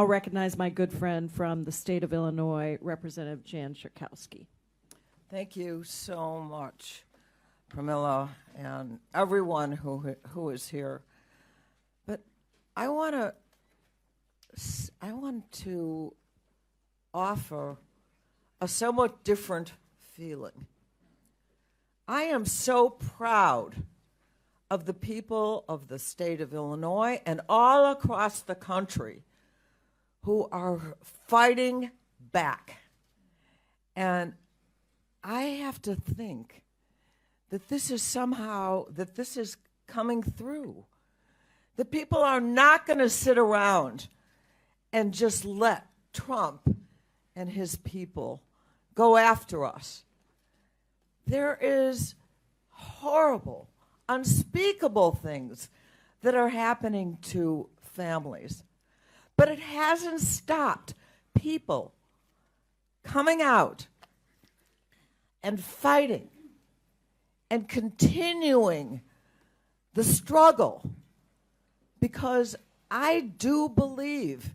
recognize my good friend from the state of Illinois, Representative Jan Schakowsky. Thank you so much, Pramila, and everyone who is here. But I want to offer a somewhat different feeling. I am so proud of the people of the state of Illinois and all across the country who are fighting back. And I have to think that this is coming through. The people are not going to sit around and just let Trump and his people go after us. There is horrible, unspeakable things that are happening to families. But it hasn't stopped people coming out and fighting and continuing the struggle, because I do believe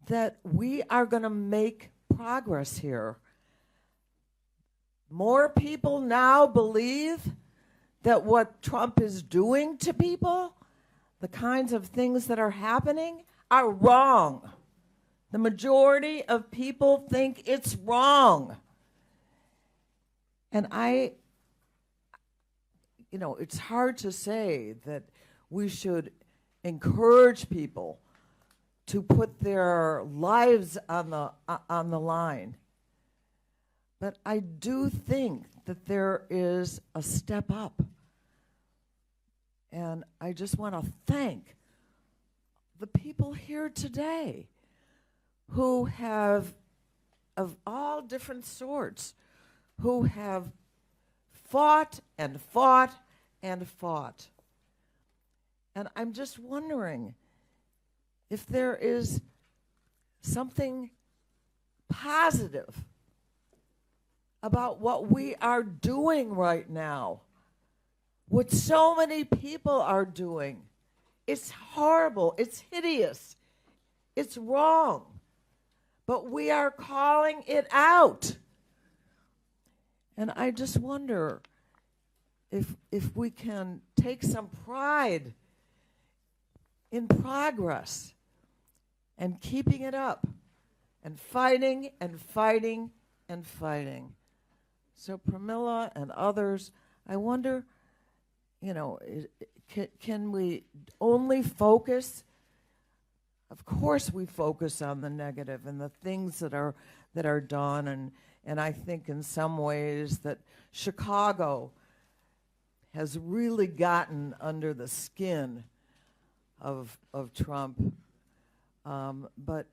that we are going to make progress here. More people now believe that what Trump is doing to people, the kinds of things that are happening, are wrong. The majority of people think it's wrong. And it's hard to say that we should encourage people to put their lives on the line. But I do think that there is a step up. And I just want to thank the people here today who have, of all different sorts, who have fought and fought and fought. And I'm just wondering if there is something positive about what we are doing right now, what so many people are doing. It's horrible, it's hideous, it's wrong, but we are calling it out. And I just wonder if we can take some pride in progress and keeping it up and fighting and fighting and fighting. So Pramila and others, I wonder, can we only focus? Of course we focus on the negative and the things that are done, and I think in some ways that Chicago has really gotten under the skin of Trump. But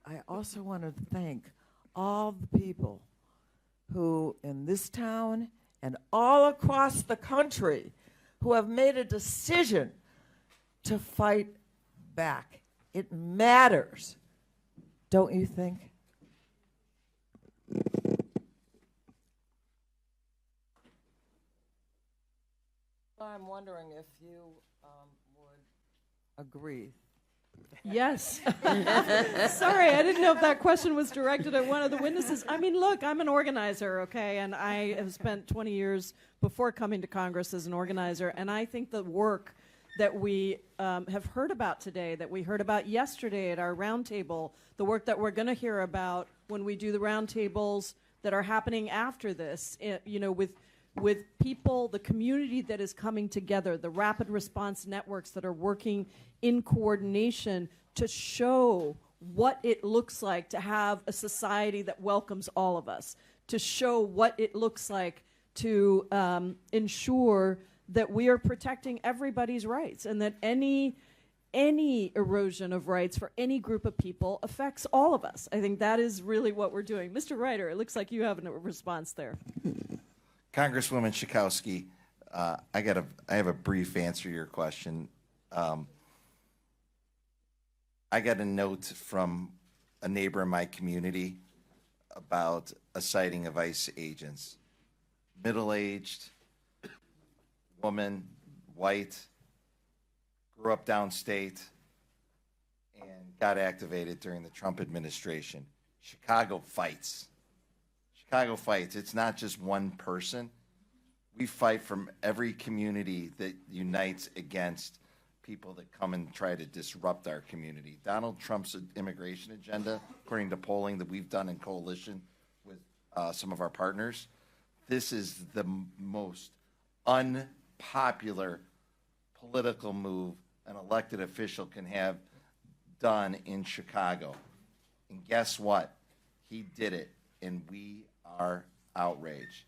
I also want to thank all the people who in this town and all across the country who have made a decision to fight back. It matters, don't you think? I'm wondering if you would agree. Yes. Sorry, I didn't know if that question was directed at one of the witnesses. I mean, look, I'm an organizer, okay, and I have spent 20 years before coming to Congress as an organizer, and I think the work that we have heard about today, that we heard about yesterday at our roundtable, the work that we're going to hear about when we do the roundtables that are happening after this, with people, the community that is coming together, the rapid response networks that are working in coordination to show what it looks like to have a society that welcomes all of us, to show what it looks like to ensure that we are protecting everybody's rights, and that any erosion of rights for any group of people affects all of us. I think that is really what we're doing. Mr. Ryder, it looks like you have a response there. Congresswoman Schakowsky, I have a brief answer to your question. I got a note from a neighbor in my community about a sighting of ICE agents. Middle-aged woman, white, grew up downstate, and got activated during the Trump administration. Chicago fights. Chicago fights. It's not just one person. We fight from every community that unites against people that come and try to disrupt our community. Donald Trump's immigration agenda, according to polling that we've done in coalition with some of our partners, this is the most unpopular political move an elected official can have done in Chicago. And guess what? He did it, and we are outraged.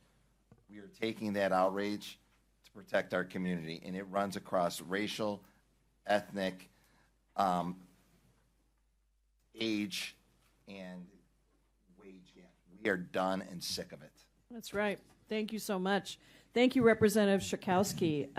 We are taking that outrage to protect our community, and it runs across racial, ethnic, age, and wage gap. We are done and sick of it. That's right. Thank you so much. Thank you, Representative Schakowsky.